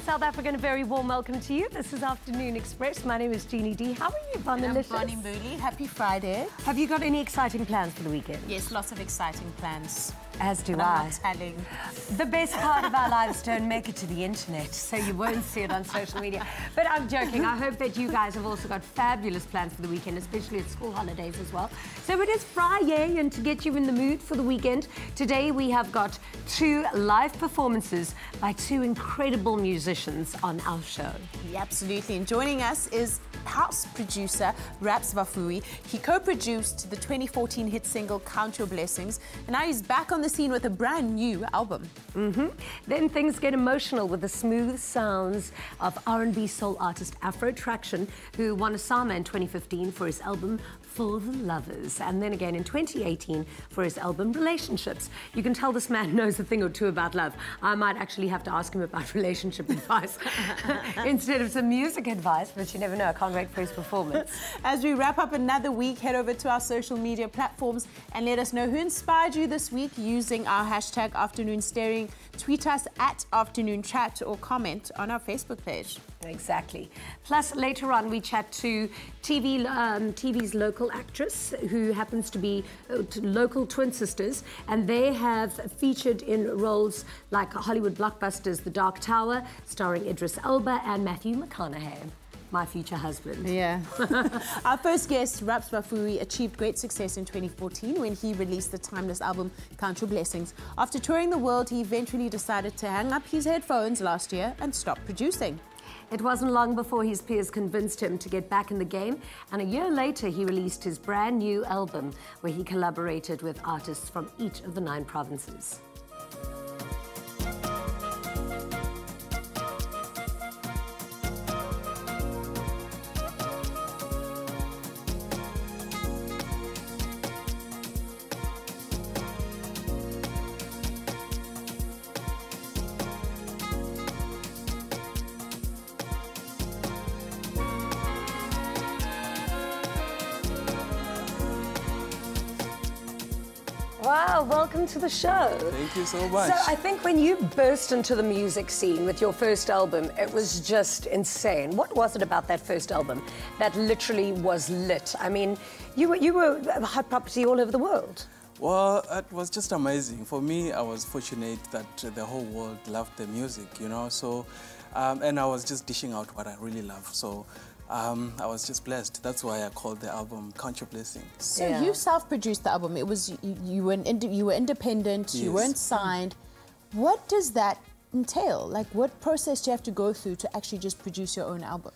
South Africa, and a very warm welcome to you. This is Afternoon Express. My name is Jeannie D. How are you, Vanalicious? Bonnie Mooley. Happy Friday. Have you got any exciting plans for the weekend? Yes, lots of exciting plans. As do I'm I. not telling. The best part of our lives don't make it to the internet, so you won't see it on social media. But I'm joking. I hope that you guys have also got fabulous plans for the weekend, especially at school holidays as well. So it is Friday, and to get you in the mood for the weekend, today we have got two live performances by two incredible musicians on our show. Yeah, absolutely. And joining us is house producer Rabs Vhafuwi. He co-produced the 2014 hit single Count Your Blessings, and now he's back on the scene with a brand new album. Then things get emotional with the smooth sounds of R&B soul artist Afro Attraction, who won a SAMA in 2015 for his album For the Lovers, and then again in 2018 for his album Relationships. You can tell this man knows a thing or two about love. I might actually have to ask him about relationship advice instead of some music advice, but you never know. I can't wait for his performance. As we wrap up another week, head over to our social media platforms and let us know who inspired you this week using our hashtag Afternoon Staring. Tweet us at Afternoon Chat or comment on our Facebook page. Exactly. Plus, later on, we chat to TV's local actress, who happens to be local twin sisters, and they have featured in roles like Hollywood blockbusters The Dark Tower, starring Idris Elba and Matthew McConaughey, my future husband. Yeah. Our first guest, Rabs Vhafuwi, achieved great success in 2014 when he released the timeless album Count Your Blessings. After touring the world, he eventually decided to hang up his headphones last year and stop producing. It wasn't long before his peers convinced him to get back in the game, and a year later he released his brand new album where he collaborated with artists from each of the 9 provinces. Wow, welcome to the show. Thank you so much. So I think when you burst into the music scene with your first album, it was just insane. What was it about that first album that literally was lit? I mean, you were hot property all over the world. Well, it was just amazing. For me, I was fortunate that the whole world loved the music, you know, so, and I was just dishing out what I really love, so I was just blessed. That's why I called the album Count Your Blessings. So you self-produced the album. It was you were independent. Yes. You weren't signed. What does that entail? Like, what process do you have to go through to actually just produce your own album?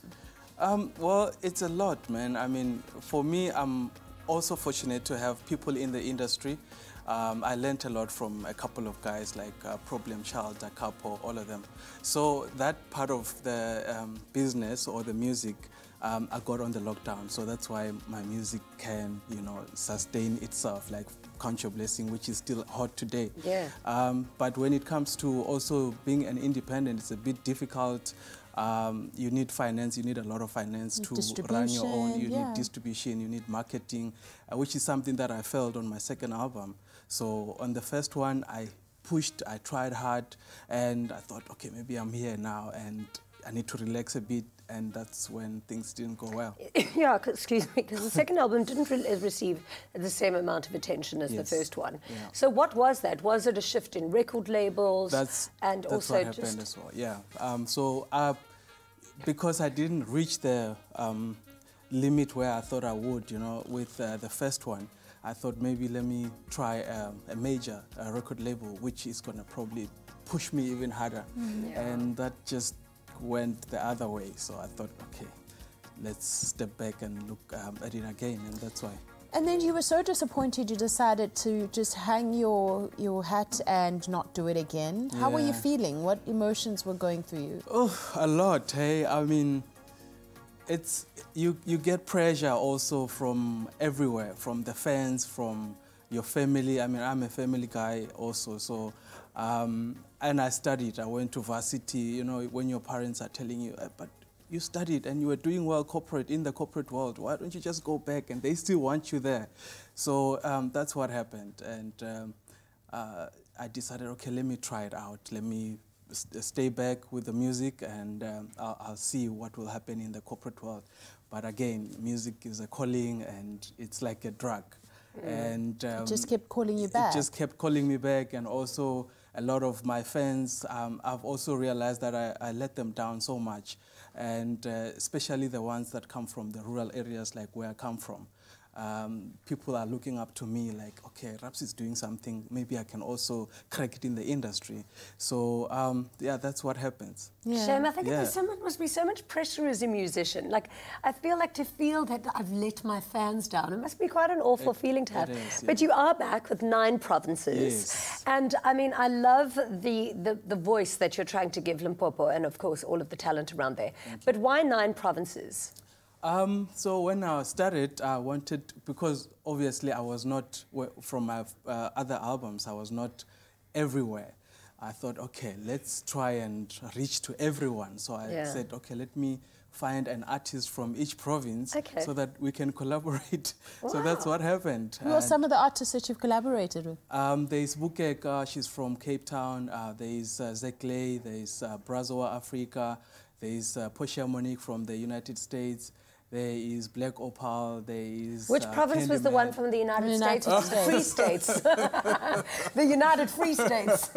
Well, it's a lot, man. I mean, for me, I'm also fortunate to have people in the industry. I learned a lot from a couple of guys like Problem Child, A Capo, all of them. So that part of the business or the music, I got on the lockdown. So that's why my music can, you know, sustain itself, like Count Your Blessing, which is still hot today. Yeah. But when it comes to also being an independent, it's a bit difficult. You need finance, you need a lot of finance to run your own. You need distribution, you need marketing, which is something that I felt on my second album. So on the first one, I pushed, I tried hard, and I thought, okay, maybe I'm here now and I need to relax a bit, and that's when things didn't go well. Yeah, excuse me, because the second album didn't receive the same amount of attention as the first one. Yeah. So what was that? Was it a shift in record labels? That's also what happened as well, yeah. Because I didn't reach the limit where I thought I would, you know, with the first one, I thought maybe let me try a major record label, which is going to probably push me even harder. And that just went the other way. So I thought, okay, let's step back and look at it again, and that's why. And then you were so disappointed you decided to just hang your hat and not do it again. How were you feeling? What emotions were going through you? Oh, a lot, hey. I mean, it's you get pressure also from everywhere, from the fans, from your family. I mean, I'm a family guy also, so and I studied. I went to varsity. You know, when your parents are telling you, but you studied and you were doing well in the corporate world. Why don't you just go back? And they still want you there. So that's what happened. And I decided, okay, let me try it out. Let me stay back with the music, and I'll see what will happen in the corporate world. But again, music is a calling, and it's like a drug. And it just kept calling you back. It just kept calling me back, and also a lot of my fans, I've also realized that I let them down so much, and especially the ones that come from the rural areas like where I come from. People are looking up to me like, okay, Rabs is doing something, maybe I can also crack it in the industry. So yeah, that's what happens. Yeah. Shame, I think there must be so much pressure as a musician. Like, I feel like to feel that I've let my fans down, it must be quite an awful feeling to have. It is, yeah. But you are back with 9 provinces. Yes. And I mean, I love the voice that you're trying to give Limpopo, and of course all of the talent around there. But why 9 provinces? So when I started, I wanted, because obviously I was not, from my other albums, I was not everywhere. I thought, okay, let's try and reach to everyone. So I said, okay, let me find an artist from each province so that we can collaborate. Wow. So that's what happened. Who are some of the artists that you've collaborated with? There's Bukeka, she's from Cape Town. There's Zekley, there's Rabs Vhafuwi Africa. There's Portia Monique from the United States. There is Black Opal, there is... Which province was the one from the United States? Free States. The United Free States.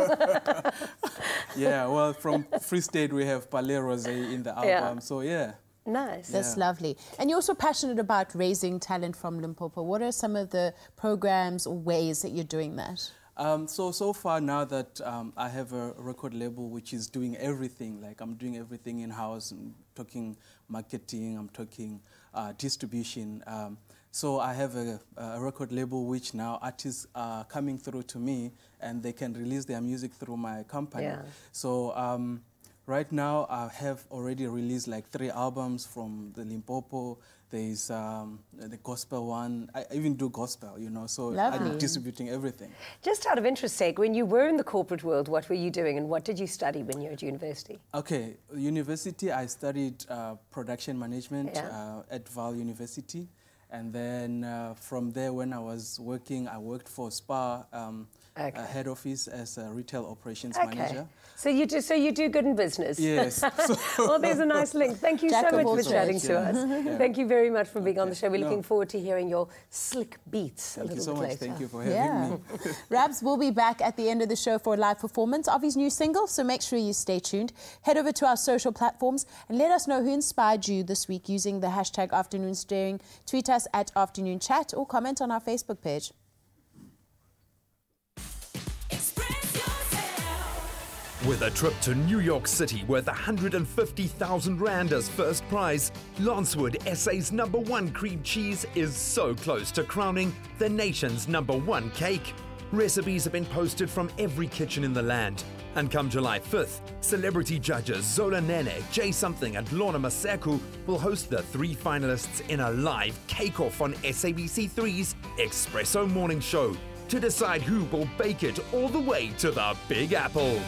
Yeah, well, from Free State we have Palais Rosé in the album, so yeah. Nice. That's lovely. And you're also passionate about raising talent from Limpopo. What are some of the programs or ways that you're doing that? So far now that I have a record label which is doing everything, like I'm doing everything in-house, I'm talking marketing, I'm talking distribution. So I have a record label which now artists are coming through to me and they can release their music through my company. Yeah. So right now I have already released like 3 albums from the Limpopo. There's the gospel one. I even do gospel, you know, so I'm distributing everything. Just out of interest sake, when you were in the corporate world, what were you doing and what did you study when you were at university? Okay, university, I studied production management at Val University. And then from there, when I was working, I worked for SPAR head office as a retail operations manager. So you do good in business. Yes. Well, there's a nice link. Thank you so much for chatting to us. Yeah. Thank you very much for being on the show. We're looking forward to hearing your slick beats a little bit later. Thank you so much. Thank you for having me. Rabs will be back at the end of the show for a live performance of his new single, so make sure you stay tuned. Head over to our social platforms and let us know who inspired you this week using the hashtag Afternoon Staring. Tweet us at Afternoon Chat or comment on our Facebook page. With a trip to New York City worth 150,000 Rand as first prize, Lancewood SA's #1 cream cheese is so close to crowning the nation's #1 cake. Recipes have been posted from every kitchen in the land. And come July 5th, celebrity judges Zola Nene, Jay Something and Lorna Maseku will host the 3 finalists in a live cake-off on SABC3's Espresso Morning Show to decide who will bake it all the way to the Big Apple.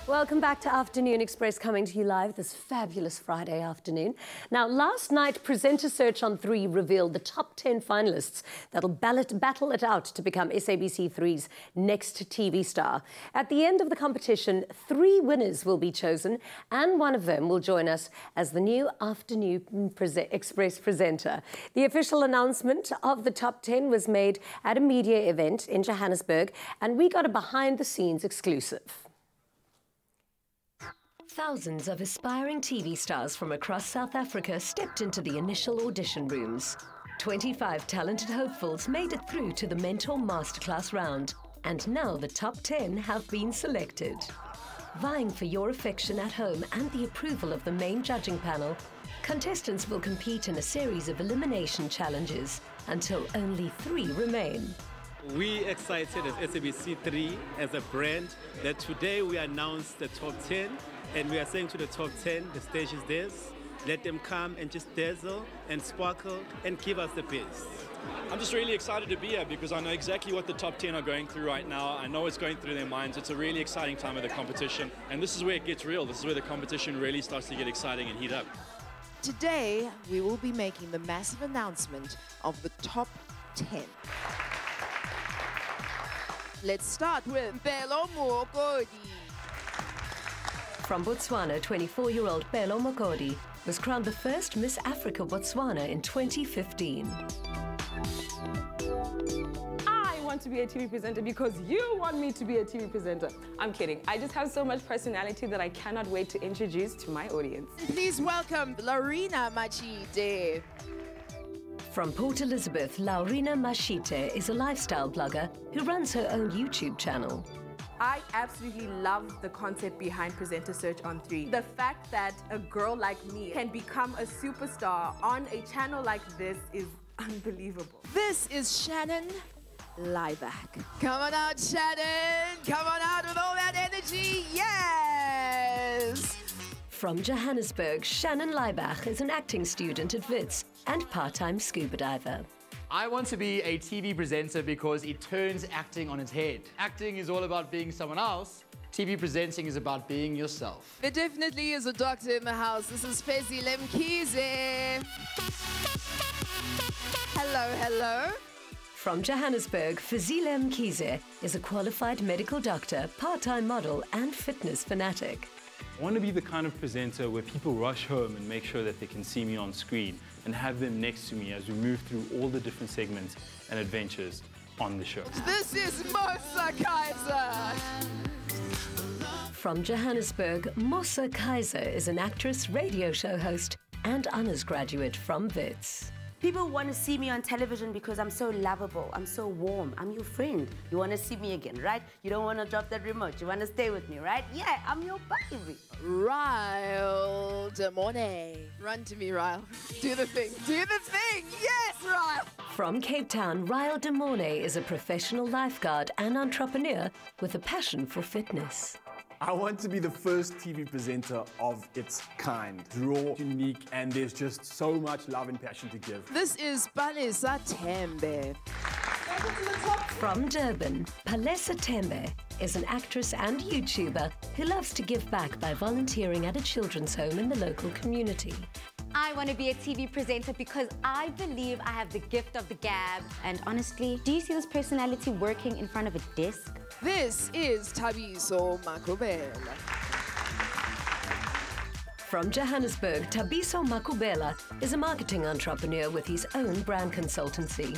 Welcome back to Afternoon Express, coming to you live this fabulous Friday afternoon. Now, last night, Presenter Search on 3 revealed the top 10 finalists that'll battle it out to become SABC3's next TV star. At the end of the competition, 3 winners will be chosen, and one of them will join us as the new Afternoon Express presenter. The official announcement of the top 10 was made at a media event in Johannesburg, and we got a behind-the-scenes exclusive. Thousands of aspiring TV stars from across South Africa stepped into the initial audition rooms. 25 talented hopefuls made it through to the Mentor Masterclass round, and now the top 10 have been selected. Vying for your affection at home and the approval of the main judging panel, contestants will compete in a series of elimination challenges until only 3 remain. We excited as SABC3 as a brand that today we announced the top 10, and we are saying to the top 10, the stage is theirs. Let them come and just dazzle and sparkle and give us the best. I'm just really excited to be here because I know exactly what the top 10 are going through right now. I know what's going through their minds. It's a really exciting time of the competition, and this is where it gets real. This is where the competition really starts to get exciting and heat up. Today, we will be making the massive announcement of the top 10. Let's start with Belo Mokodi. From Botswana, 24-year-old Belo Mokodi was crowned the first Miss Africa Botswana in 2015. I want to be a TV presenter because you want me to be a TV presenter. I'm kidding. I just have so much personality that I cannot wait to introduce to my audience. Please welcome Laurina Machite. From Port Elizabeth, Laurina Machite is a lifestyle blogger who runs her own YouTube channel. I absolutely love the concept behind Presenter Search on 3. The fact that a girl like me can become a superstar on a channel like this is unbelievable. This is Shannon Lieback. Come on out, Shannon. Come on out with all that energy. Yes! From Johannesburg, Shannon Lieback is an acting student at Wits and part-time scuba diver. I want to be a TV presenter because it turns acting on its head. Acting is all about being someone else. TV presenting is about being yourself. There definitely is a doctor in the house. This is Fezile Mkhize. Hello, hello. From Johannesburg, Fezile Mkhize is a qualified medical doctor, part-time model and fitness fanatic. I want to be the kind of presenter where people rush home and make sure that they can see me on screen and have them next to me as we move through all the different segments and adventures on the show. This is Mosa Kaiser. From Johannesburg, Mosa Kaiser is an actress, radio show host and honours graduate from Wits. People want to see me on television because I'm so lovable, I'm so warm, I'm your friend. You want to see me again, right? You don't want to drop that remote, you want to stay with me, right? Yeah, I'm your baby. Ryle Demone. Run to me, Ryle. Do the thing, do the thing. Yes, Ryle. From Cape Town, Ryle Demone is a professional lifeguard and entrepreneur with a passion for fitness. I want to be the first TV presenter of its kind. Raw, unique, and there's just so much love and passion to give. This is Palesa Tembe. From Durban, Palesa Tembe is an actress and YouTuber who loves to give back by volunteering at a children's home in the local community. I want to be a TV presenter because I believe I have the gift of the gab. And honestly, do you see this personality working in front of a desk? This is Tabiso Makubela. From Johannesburg, Tabiso Makubela is a marketing entrepreneur with his own brand consultancy.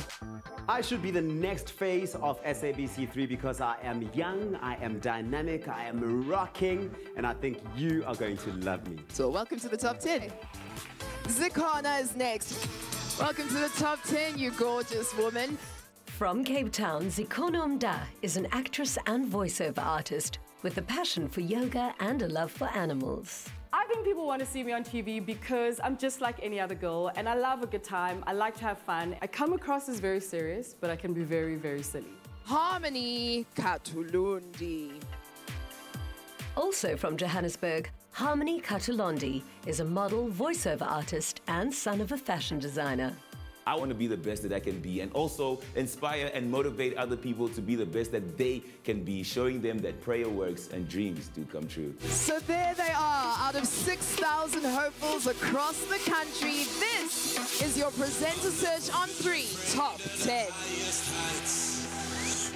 I should be the next face of SABC3 because I am young, I am dynamic, I am rocking, and I think you are going to love me. So welcome to the top 10. Zikana is next. Welcome to the top 10, you gorgeous woman. From Cape Town, Zikona Mda is an actress and voiceover artist with a passion for yoga and a love for animals. I think people want to see me on TV because I'm just like any other girl and I love a good time. I like to have fun. I come across as very serious, but I can be very, very silly. Harmony Katulundi. Also from Johannesburg, Harmony Katulondi is a model, voiceover artist and son of a fashion designer. I want to be the best that I can be, and also inspire and motivate other people to be the best that they can be, showing them that prayer works and dreams do come true. So there they are, out of 6,000 hopefuls across the country. This is your presenter search on 3 Top 10.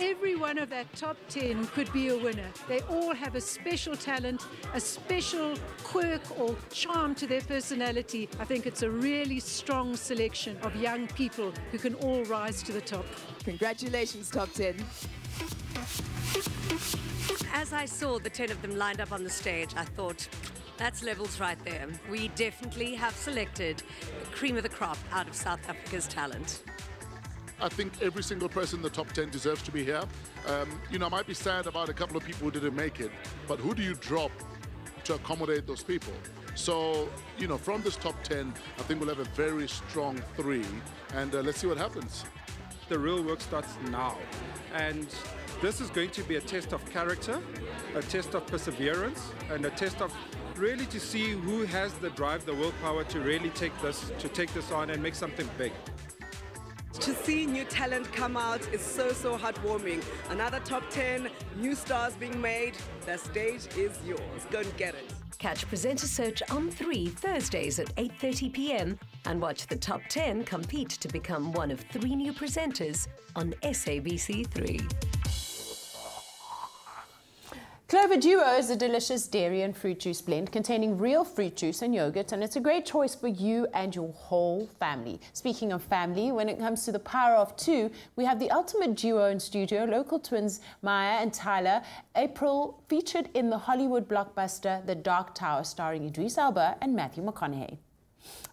Every one of that top 10 could be a winner. They all have a special talent, a special quirk or charm to their personality. I think it's a really strong selection of young people who can all rise to the top. Congratulations, Top 10. As I saw the 10 of them lined up on the stage, I thought, that's levels right there. We definitely have selected the cream of the crop out of South Africa's talent. I think every single person in the top 10 deserves to be here. You know, I might be sad about a couple of people who didn't make it, but who do you drop to accommodate those people? So, you know, from this top 10, I think we'll have a very strong 3, and let's see what happens. The real work starts now, and this is going to be a test of character, a test of perseverance, and a test of really to see who has the drive, the willpower to really take this on and make something big. To see new talent come out is so heartwarming. Another top 10, new stars being made. The stage is yours. Go and get it. Catch Presenter Search on 3 Thursdays at 8:30 p.m. and watch the top 10 compete to become one of 3 new presenters on SABC3. Clover Duo is a delicious dairy and fruit juice blend containing real fruit juice and yogurt, and it's a great choice for you and your whole family. Speaking of family, when it comes to the power of 2, we have the ultimate duo in studio, local twins Maya and Tyler. April featured in the Hollywood blockbuster The Dark Tower, starring Idris Elba and Matthew McConaughey.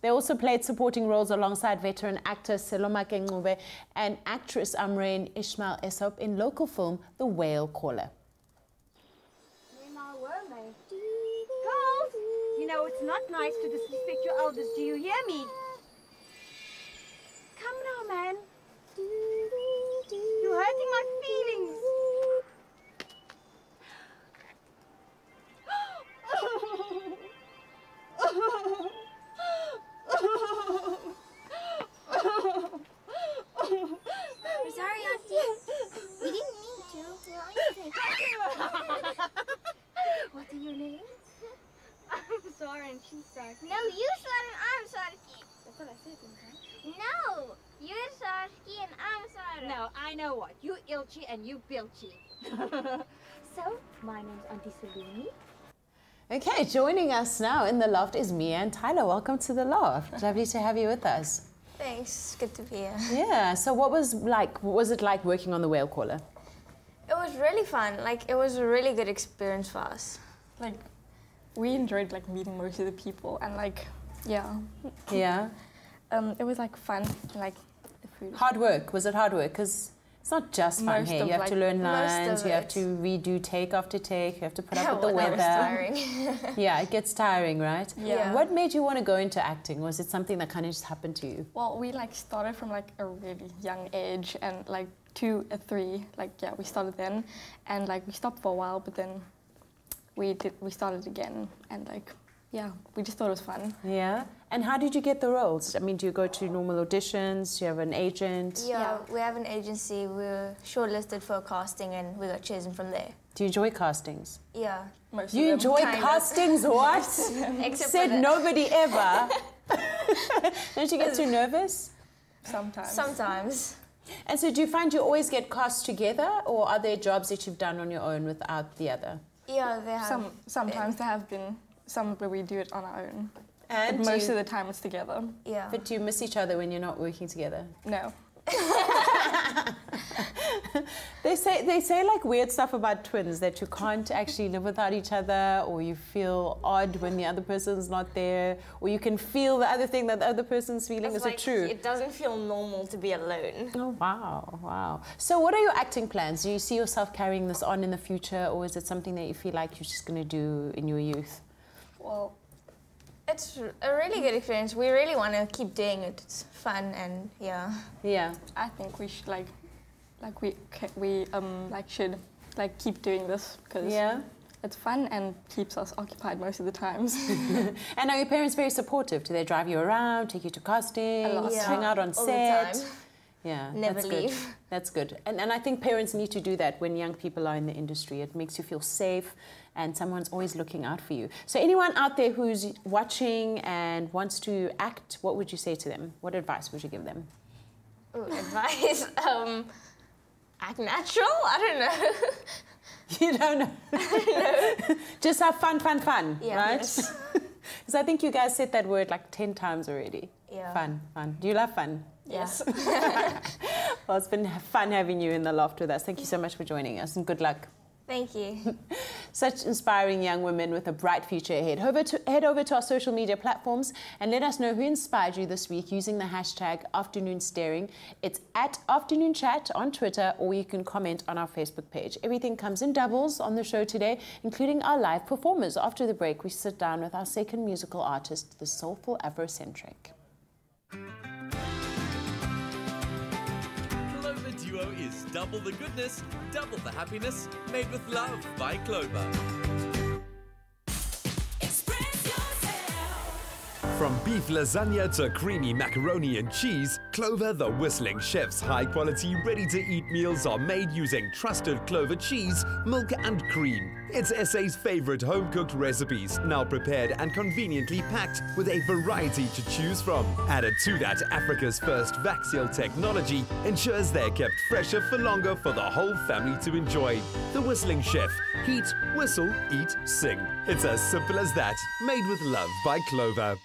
They also played supporting roles alongside veteran actor Seloma Kengube and actress Amrain Ismail Esop in local film The Whale Caller. Girls, you know it's not nice to disrespect your elders. Do you hear me? Come now, man. You're hurting my feelings. We're sorry, Auntie. We didn't mean to. What are your names? I'm sorry and she's sorry. No, you sorry and I'm sorry. That's what I said, didn't I? No, you're sorry and I'm sorry. No, I know what. You Ilchi and you Bilchi. So, my name's Auntie Salumi. Okay, joining us now in the loft is Mia and Tyler. Welcome to the loft. Lovely to have you with us. Thanks, good to be here. Yeah, so what was it like working on The Whale Caller? It was really fun. Like, it was a really good experience for us. Like, we enjoyed like meeting most of the people and like, yeah. Yeah. It was like fun, like the food. Hard work. Was it hard work? Because it's not just fun here. You have to learn lines, you have to redo take after take, you have to put up with the weather. Tiring. Yeah, it gets tiring, right? Yeah. What made you want to go into acting? Was it something that kind of just happened to you? Well, we like started from like a really young age, and like 2 or 3, like yeah, we started then, and like we stopped for a while, but then we started again, and like yeah, we just thought it was fun. Yeah. And how did you get the roles? I mean, do you go to normal auditions? Do you have an agent? Yeah, we have an agency. We were shortlisted for a casting and we got chosen from there. Do you enjoy castings? Yeah. Most you enjoy castings? What? Said nobody ever. Don't you get too nervous? Sometimes. Sometimes. And so do you find you always get cast together, or are there jobs that you've done on your own without the other? Yeah, there have Sometimes there have been some where we do it on our own. And but most of the time it's together. Yeah. But do you miss each other when you're not working together? No. They say like weird stuff about twins, that you can't actually live without each other, or you feel odd when the other person's not there, or you can feel the other thing that the other person's feeling. Is it true? It doesn't feel normal to be alone. Oh, wow, wow. So what are your acting plans? Do you see yourself carrying this on in the future, or is it something that you feel like you're just going to do in your youth? Well, it's a really good experience. We really want to keep doing it. It's fun and yeah. Yeah. I think we should should keep doing this because it's fun and keeps us occupied most of the times. And are your parents very supportive? Do they drive you around, take you to castings, hang out on all set? the time. Yeah, Never that's leave. good. That's good. And I think parents need to do that when young people are in the industry. It makes you feel safe and someone's always looking out for you. So anyone out there who's watching and wants to act, what would you say to them? What advice would you give them? Ooh, advice? Act natural? I don't know. You don't know? Just have fun, right? Yes. Because I think you guys said that word like 10 times already. Yeah. Fun. Do you love fun? Yes. Well, it's been fun having you in the loft with us. Thank you so much for joining us and good luck. Thank you. Such inspiring young women with a bright future ahead. Head over to our social media platforms and let us know who inspired you this week using the hashtag #AfternoonStaring. It's at Afternoon Chat on Twitter, or you can comment on our Facebook page. Everything comes in doubles on the show today, including our live performers. After the break, we sit down with our second musical artist, the soulful Afrocentric. Clover Duo is double the goodness, double the happiness, made with love by Clover. From beef lasagna to creamy macaroni and cheese, Clover the Whistling Chef's high-quality, ready-to-eat meals are made using trusted Clover cheese, milk and cream. It's SA's favorite home-cooked recipes, now prepared and conveniently packed with a variety to choose from. Added to that, Africa's first vac seal technology ensures they're kept fresher for longer for the whole family to enjoy. The Whistling Chef. Heat, whistle, eat, sing. It's as simple as that. Made with love by Clover.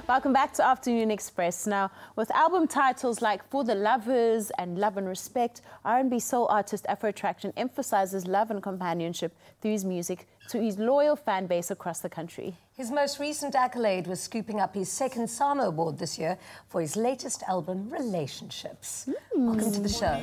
Welcome back to Afternoon Express. Now, with album titles like For the Lovers and Love and Respect, R&B soul artist Afro Attraction emphasizes love and companionship through his music to his loyal fan base across the country. His most recent accolade was scooping up his second SAMA Award this year for his latest album, Relationships. Welcome to the show.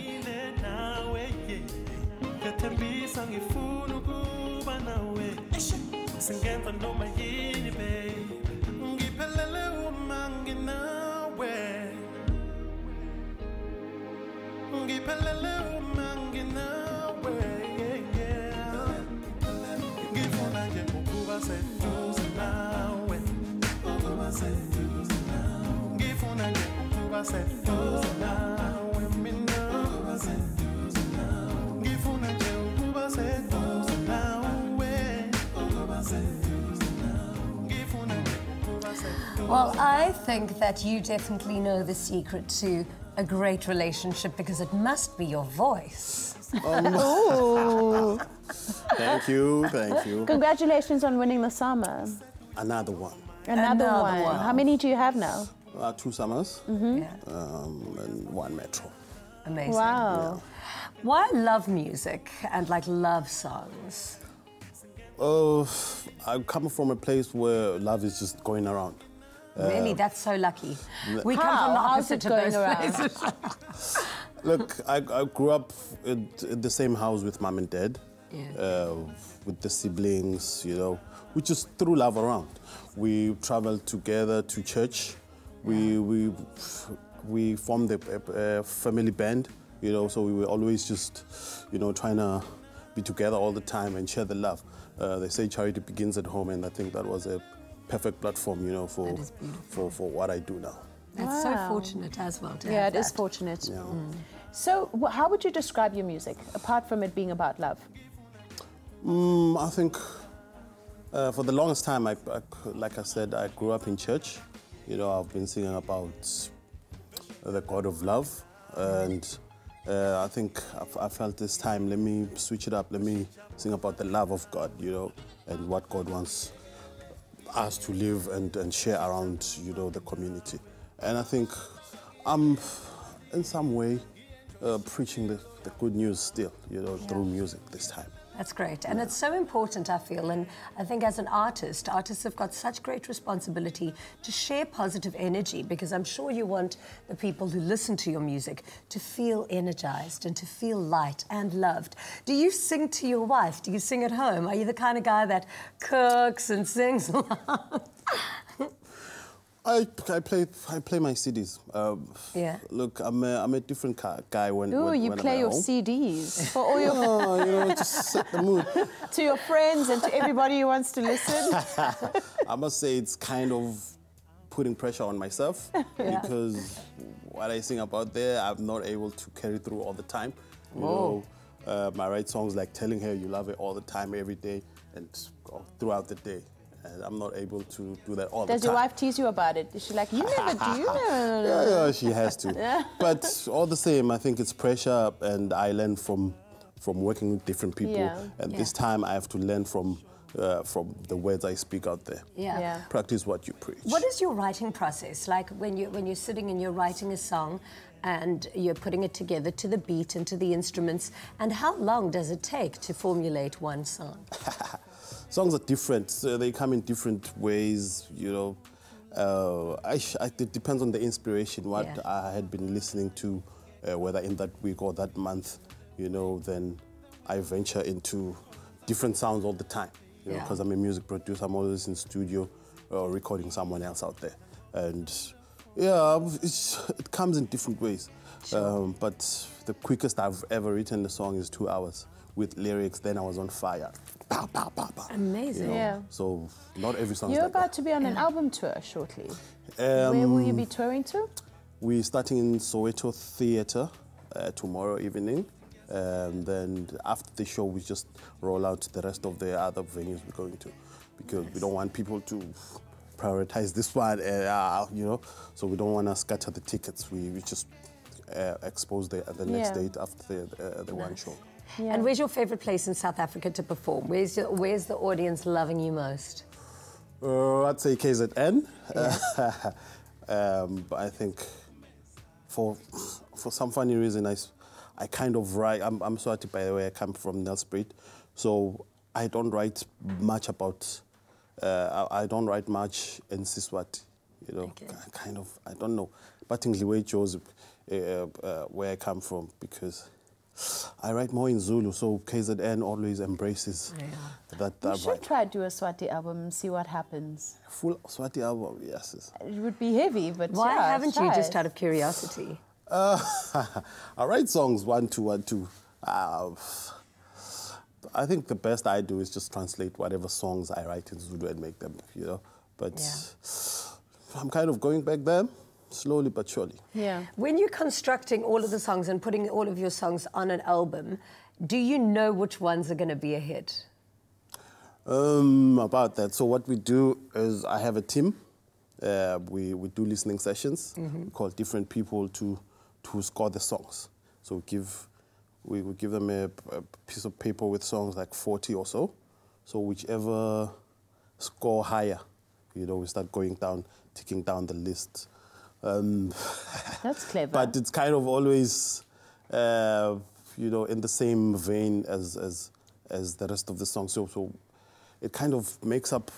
Well, I think that you definitely know the secret to a great relationship because it must be your voice. Oh. Thank you, thank you. Congratulations on winning the SAMA. Another one. Another one. How many do you have now? 2 summers Mm-hmm. and 1 metro. Amazing. Wow. Why love music and like love songs? I come from a place where love is just going around. Really, that's so lucky. We come from the opposite of those places. Look, I grew up in the same house with mom and dad, with the siblings, you know. We just threw love around. We traveled together to church. We formed a family band, you know, so we were always just, you know, trying to be together all the time and share the love. They say charity begins at home, and I think that was a perfect platform, you know, for what I do now. That's so fortunate as well to have Yeah, it that. is fortunate. Yeah. So, how would you describe your music, apart from it being about love? I think for the longest time, like I said, I grew up in church. You know, I've been singing about the God of love, and I think I felt this time, let me switch it up, let me sing about the love of God, you know, and what God wants us to live and share around, you know, the community. And I think I'm, in some way, preaching the good news still, you know, through music this time. That's great. And it's so important, I feel. And I think as an artist, artists have got such great responsibility to share positive energy, because I'm sure you want the people who listen to your music to feel energized and to feel light and loved. Do you sing to your wife? Do you sing at home? Are you the kind of guy that cooks and sings loud? I play my CDs. Yeah. Look, I'm a different guy when you when play I'm your at home. CDs for all your you know, just set the mood. to your friends and to everybody who wants to listen. I must say it's kind of putting pressure on myself because what I sing about there, I'm not able to carry through all the time. You know, I write songs like telling her you love her all the time, every day, and throughout the day. And I'm not able to do that all the time. Does your wife tease you about it? Is she like, you never do? Yeah, she has to. Yeah. But all the same, I think it's pressure, and I learn from working with different people. Yeah. And this time I have to learn from the words I speak out there. Yeah. Practice what you preach. What is your writing process like when you're sitting and you're writing a song and you're putting it together to the beat and to the instruments, and how long does it take to formulate one song? Songs are different. So they come in different ways, you know. It depends on the inspiration, what I had been listening to, whether in that week or that month, you know, then I venture into different sounds all the time, you know, because I'm a music producer. I'm always in studio recording someone else out there. And yeah, it comes in different ways. Sure. But the quickest I've ever written a song is 2 hours with lyrics. Then I was on fire. Pow, pow, pow, pow. Amazing. You know? Yeah. So not every song is You're like about to be on an album tour shortly. that. Where will you be touring to? We're starting in Soweto Theatre tomorrow evening. And then after the show, we just roll out the rest of the other venues we're going to, because we don't want people to prioritize this one, you know, so we don't want to scatter the tickets. We just expose the next date after the one show. Yeah. And where's your favorite place in South Africa to perform? Where's the audience loving you most? I'd say KZN. But I think for some funny reason, I kind of write. I'm Swati, by the way. I come from Nelspruit, so I don't write much about. I don't write much in Siswati. You know, kind of. I don't know. But in Liwe chose where I come from because I write more in Zulu. So KZN always embraces that. You should try to do a Swati album and see what happens. Full Swati album, yes. It would be heavy, but why yeah, haven't you? Just out of curiosity. I write songs 1 2 1 2. I think the best I do is just translate whatever songs I write in Zulu and make them, you know. But I'm kind of going back there, slowly but surely. Yeah. When you're constructing all of the songs and putting all of your songs on an album, do you know which ones are going to be a hit? About that. So what we do is I have a team. We do listening sessions. We call different people to score the songs. So we give them a piece of paper with songs like 40 or so. So whichever score higher, you know, we start going down, ticking down the list. That's clever. But it's kind of always, you know, in the same vein as the rest of the song. So it kind of makes up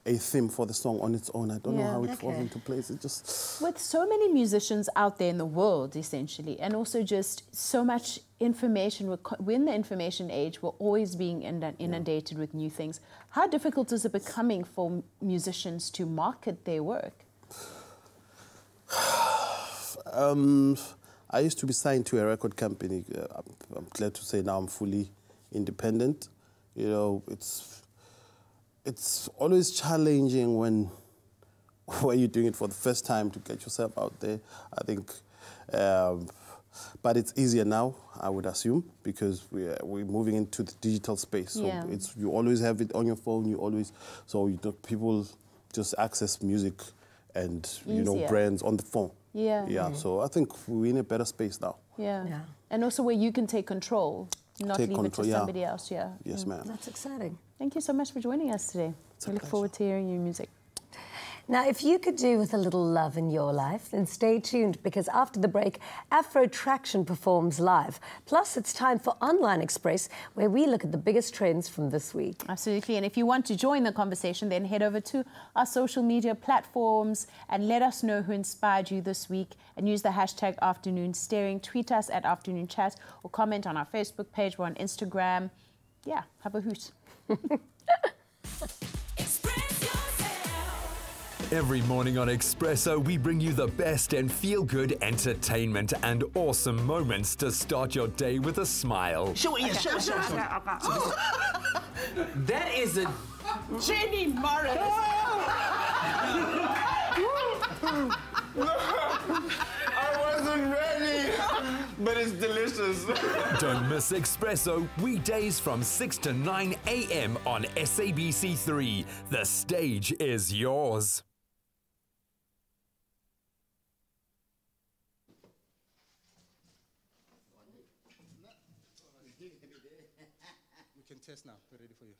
a theme for the song on its own. I don't know how it falls into place. It just... With so many musicians out there in the world, essentially, and also just so much information, we're in the information age, we're always being inundated with new things. How difficult is it becoming for musicians to market their work? I used to be signed to a record company. I'm glad to say now I'm fully independent. You know, it's always challenging when you're doing it for the first time to get yourself out there. I think, but it's easier now, I would assume, because we're moving into the digital space. So you always have it on your phone. People just access music and brands on the phone. So I think we're in a better space now. And also where you can take control, not leave it to somebody else. Yes, ma'am. That's exciting. Thank you so much for joining us today. We look forward to hearing your music. Now, if you could do with a little love in your life, then stay tuned, because after the break, Afro Attraction performs live. Plus, it's time for Online Express, where we look at the biggest trends from this week. Absolutely. And if you want to join the conversation, then head over to our social media platforms and let us know who inspired you this week, and use the hashtag #AfternoonStaring. Tweet us at Afternoon Chat or comment on our Facebook page or on Instagram. Yeah, have a hoot. Every morning on Expresso, we bring you the best and feel-good entertainment and awesome moments to start your day with a smile. Show. That is a Jenny Morris. I wasn't ready, but it's delicious. Don't miss Expresso, weekdays from 6 to 9 a.m. on SABC3. The stage is yours. We can test now. We're ready for you.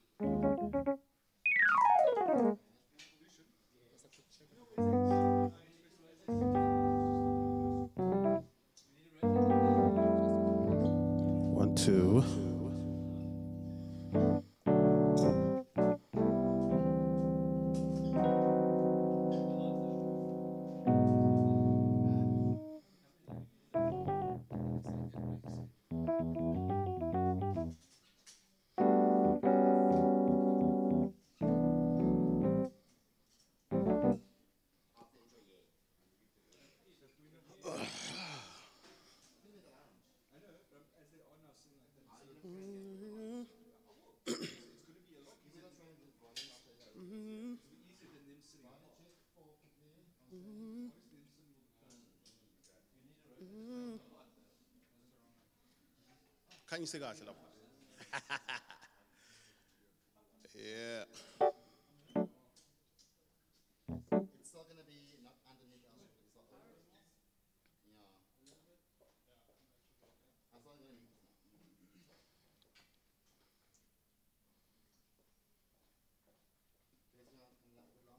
1 2. Can you say that? Yeah. It's still going to be not underneath us. It's not over. Yeah. I'm still going to leave this now. There's not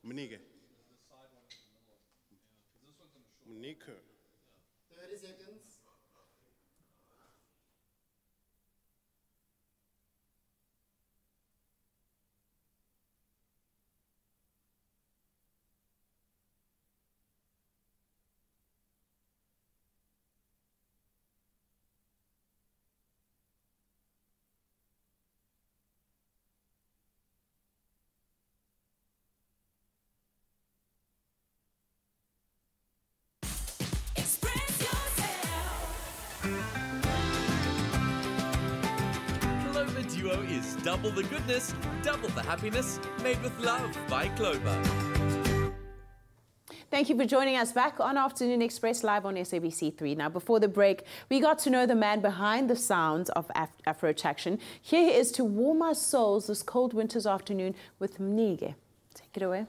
Mnike. Mnike. 30 seconds. Clover Duo is double the goodness, double the happiness, made with love by Clover. Thank you for joining us back on Afternoon Express live on SABC3. Now, before the break, we got to know the man behind the sounds of Afro Attraction. Here he is to warm our souls this cold winter's afternoon with Mnike. Take it away.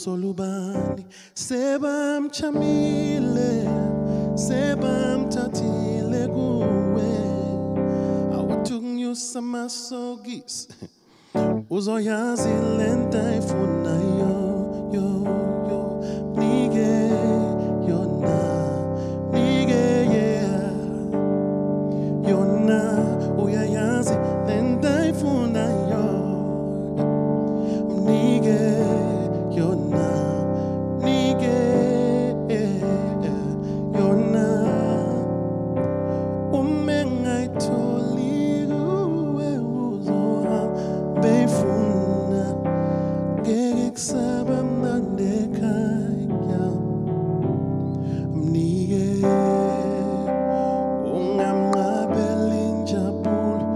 Solubani sebam chamile sebam tatile kuwe awutungu samasogis uzoyazi lenta ifuna yo Mnike yona Mnike yeah yona uyayazi lenta ifuna yo Mnike yona Mnike yona umengayitholi kuwe uzohambe ifuna ngeke kusaba mnandi ekhaya Mnike ungamnqabeli injabulo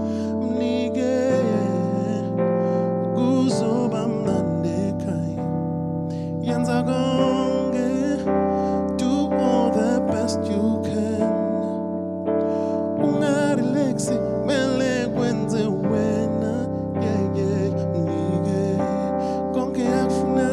Mnike kuzoba mnandi ekhaya yenza konke do all the best you can ungarelaxi mele kwenze wena yeah Mnike konke akufuna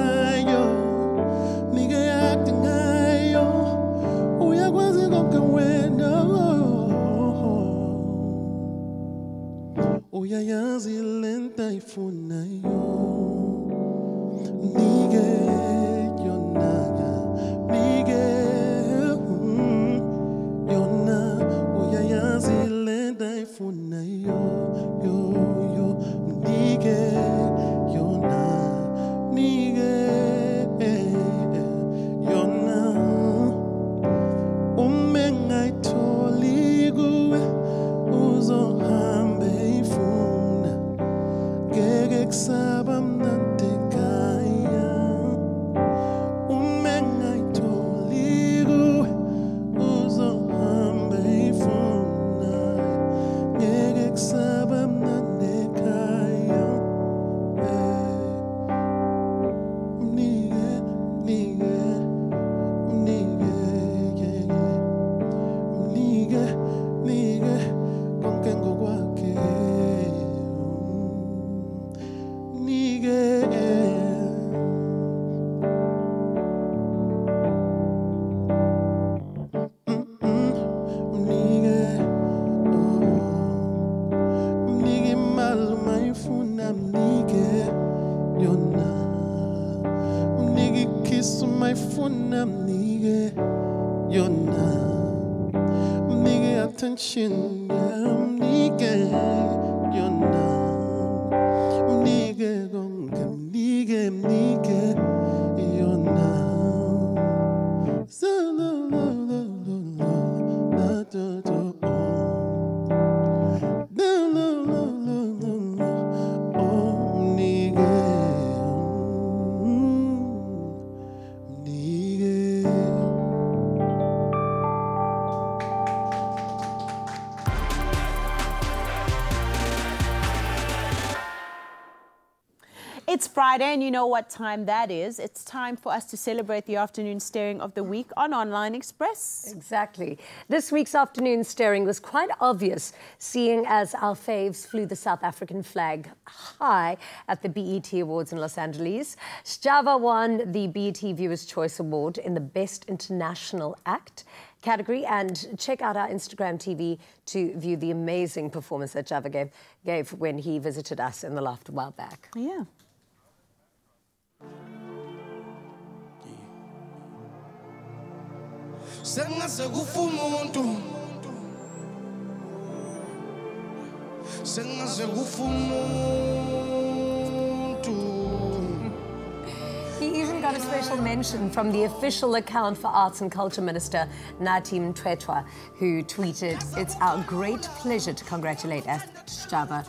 my phone, I'm nigga, you're not. I'm nigga attention, I'm nigga, you're not. I'm nigga, you're not. So, It's Friday, and you know what time that is. It's time for us to celebrate the afternoon staring of the week on Online Express. Exactly. This week's afternoon staring was quite obvious, seeing as our faves flew the South African flag high at the BET Awards in Los Angeles. Sjava won the BET Viewers' Choice Award in the Best International Act category, and check out our Instagram TV to view the amazing performance that Sjava gave when he visited us in the loft a while back. Yeah. Sengaze kufa umuntu Sengaze kufa umuntu He even got a special mention from the official account for Arts and Culture Minister Natim Twetwa, who tweeted, "It's our great pleasure to congratulate Sjava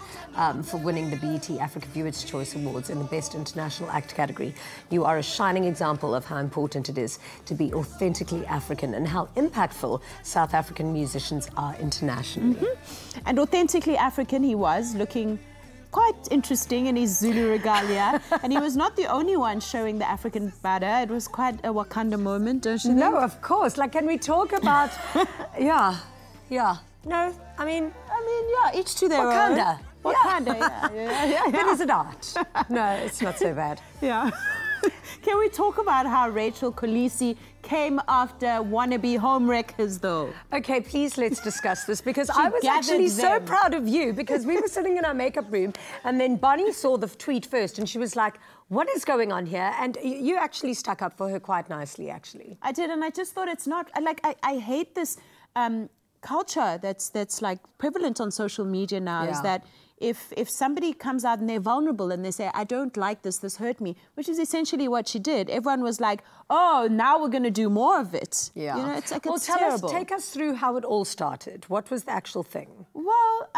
for winning the BET Africa Viewers' Choice Awards in the Best International Act category. You are a shining example of how important it is to be authentically African and how impactful South African musicians are internationally." And authentically African he was, looking quite interesting in his Zulu regalia. And he was not the only one showing the African banner. It was quite a Wakanda moment, don't you think? No, of course. Like, can we talk about... yeah. No, I mean, yeah, each to their Wakanda. own. Wakanda, yeah. But is it art? No, it's not so bad. Yeah. Can we talk about how Rachel Kolisi came after wannabe homewreckers, though? Okay, please let's discuss this, because I was actually so proud of you, because we were sitting in our makeup room and then Bonnie saw the tweet first and she was like, "What is going on here?" And you actually stuck up for her quite nicely, actually. I did, and I just thought it's not, like, I hate this culture that's like prevalent on social media now, is that if somebody comes out and they're vulnerable and they say, "I don't like this, this hurt me," which is essentially what she did, everyone was like, "Oh, now we're going to do more of it." Yeah. You know, it's like, well, it's terrible. Take us through how it all started. What was the actual thing? Well,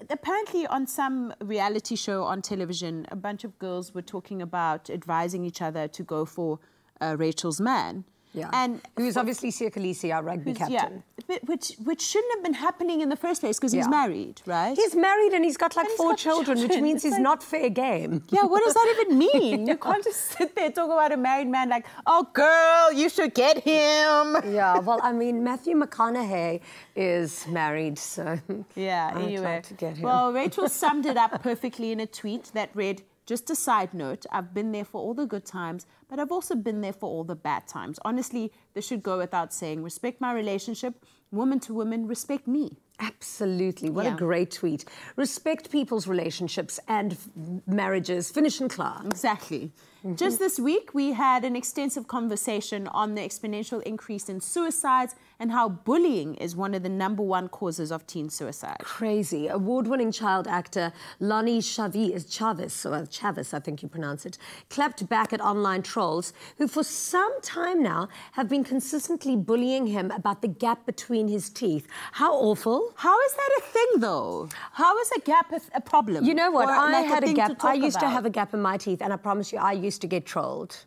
apparently on some reality show on television, a bunch of girls were talking about advising each other to go for Rachel's man. Yeah. And who's obviously Siya Kolisi, our rugby captain. Yeah, which shouldn't have been happening in the first place, because he's married, right? He's married and he's got like 4 children, which means he's not fair game. Yeah, what does that even mean? You can't just sit there and talk about a married man like, "Oh, girl, you should get him." Yeah, well, I mean, Matthew McConaughey is married, so yeah, I'd like to get him. Well, Rachel summed it up perfectly in a tweet that read, "Just a side note, I've been there for all the good times, but I've also been there for all the bad times. Honestly, this should go without saying. Respect my relationship. Woman to woman, respect me." Absolutely. What a great tweet. Respect people's relationships and marriages. Finish in class. Exactly. Just this week, we had an extensive conversation on the exponential increase in suicides and how bullying is one of the #1 causes of teen suicide. Crazy. Award-winning child actor Lonnie Chavis, I think you pronounce it, clapped back at online trolls who for some time now have been consistently bullying him about the gap between his teeth. How awful. How is that a thing, though? How is a gap a problem? You know what? I had a gap. I used to have a gap in my teeth, and I promise you, I used to get trolled.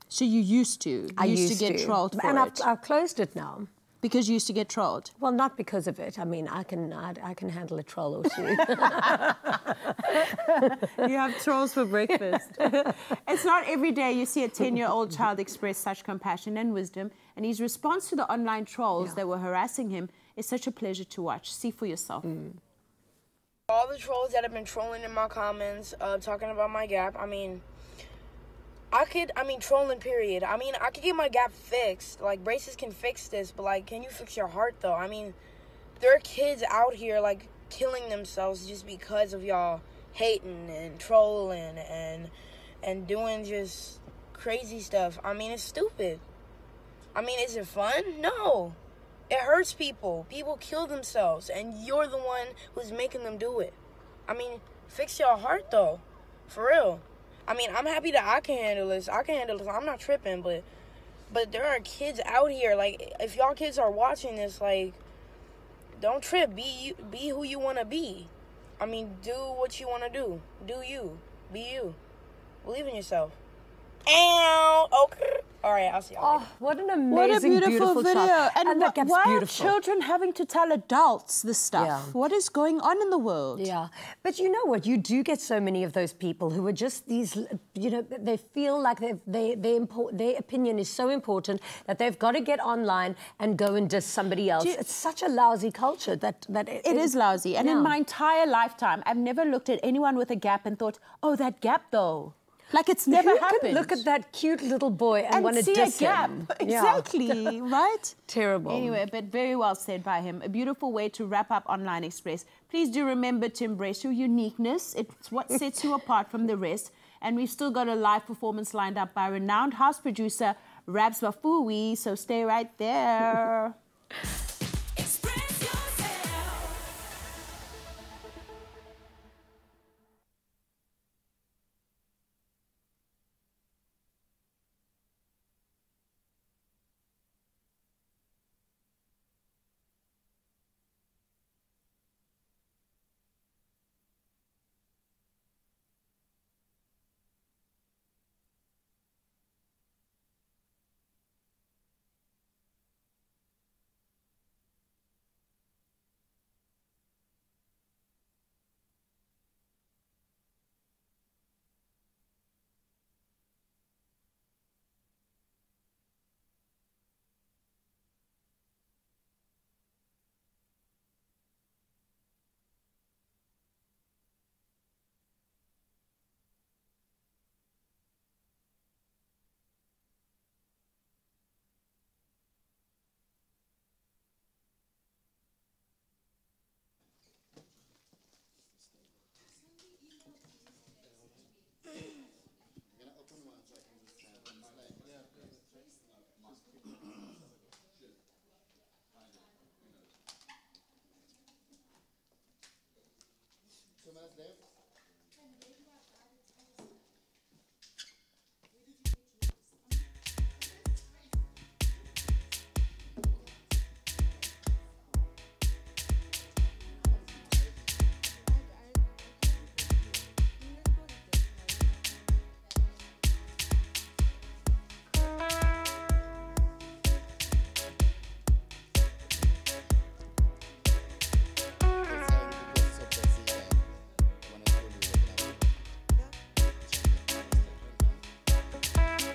So you used to? I used to get trolled for and it? I've closed it now. Because you used to get trolled? Well, not because of it. I mean, I can handle a troll or two. You have trolls for breakfast. It's not every day you see a 10-year-old child express such compassion and wisdom, and his response to the online trolls that were harassing him is such a pleasure to watch. See for yourself. All the trolls that have been trolling in my comments, talking about my gap, trolling period. I could get my gap fixed. Like, braces can fix this, but, like, can you fix your heart, though? There are kids out here, like, killing themselves just because of y'all hating and trolling and doing just crazy stuff. I mean, it's stupid. I mean, is it fun? No. It hurts people. People kill themselves, and you're the one who's making them do it. I mean, fix your heart, though. For real. I mean, I'm happy that I can handle this. I'm not tripping, but there are kids out here. Like, if y'all kids are watching this, like, don't trip. Be who you want to be. I mean, do what you want to do. Do you. Be you. Believe in yourself. Okay. All right, I'll see y'all later. Oh, what an amazing, beautiful video. shot. And that gap's why beautiful. are children having to tell adults this stuff? Yeah. What is going on in the world? Yeah, but you know what? You do get so many of those people who are just these, you know, they feel like their opinion is so important that they've got to get online and go and diss somebody else. It's such a lousy culture that it is lousy. And in my entire lifetime, I've never looked at anyone with a gap and thought, oh, that gap though. Like it's never happened. Look at that cute little boy and want to see diss a gap. him. Exactly, right? Terrible. Anyway, but very well said by him. A beautiful way to wrap up Online Express. Please do remember to embrace your uniqueness. It's what sets you apart from the rest. And we've still got a live performance lined up by renowned house producer Rabs Vhafuwi. So stay right there.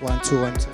One, two, one, two.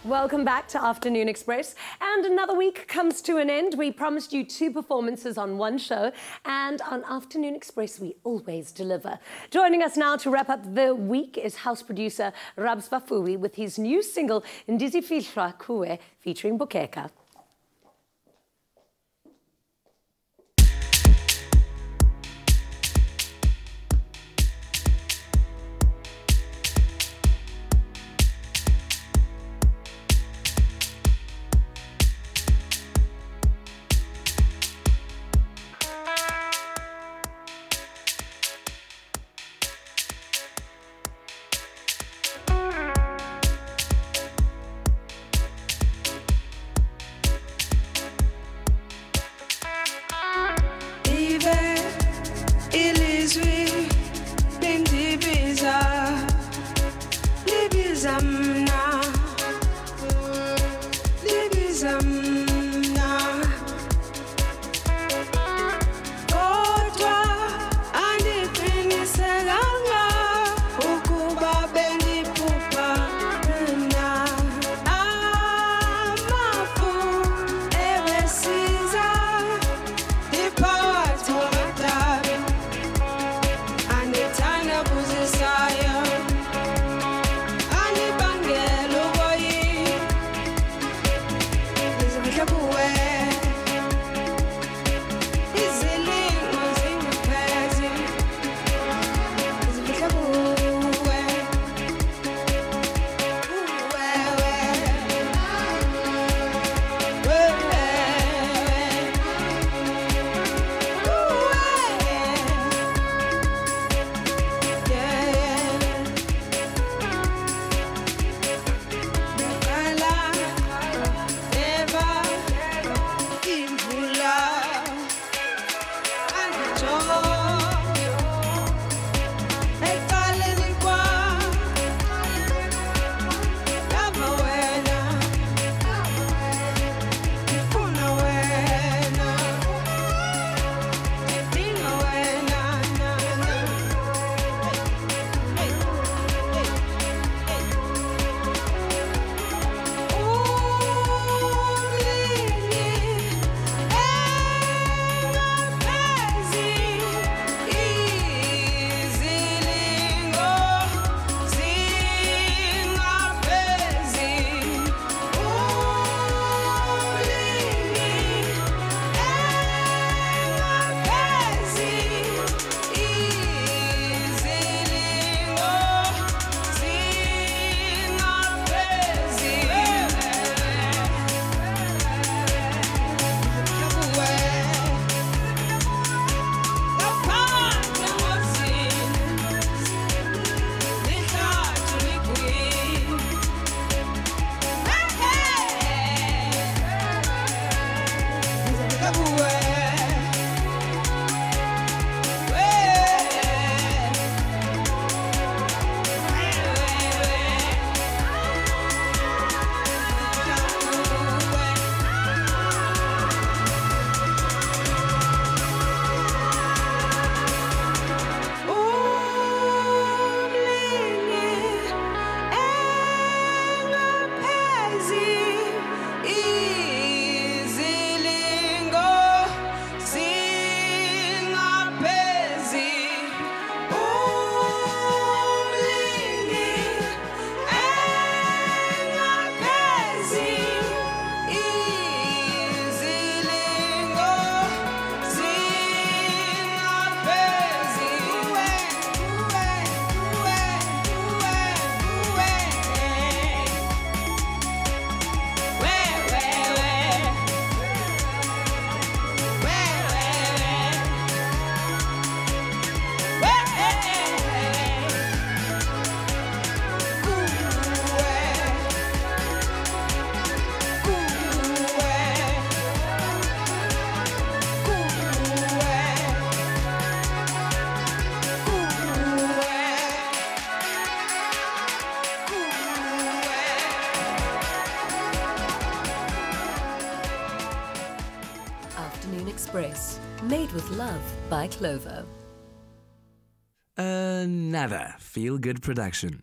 Welcome back to Afternoon Express. And another week comes to an end. We promised you 2 performances on one show. And on Afternoon Express, we always deliver. Joining us now to wrap up the week is house producer Rabs Vhafuwi with his new single, Ndizifihla Kuwe, featuring Bukeka. Express, made with love by Clover. Another feel-good production.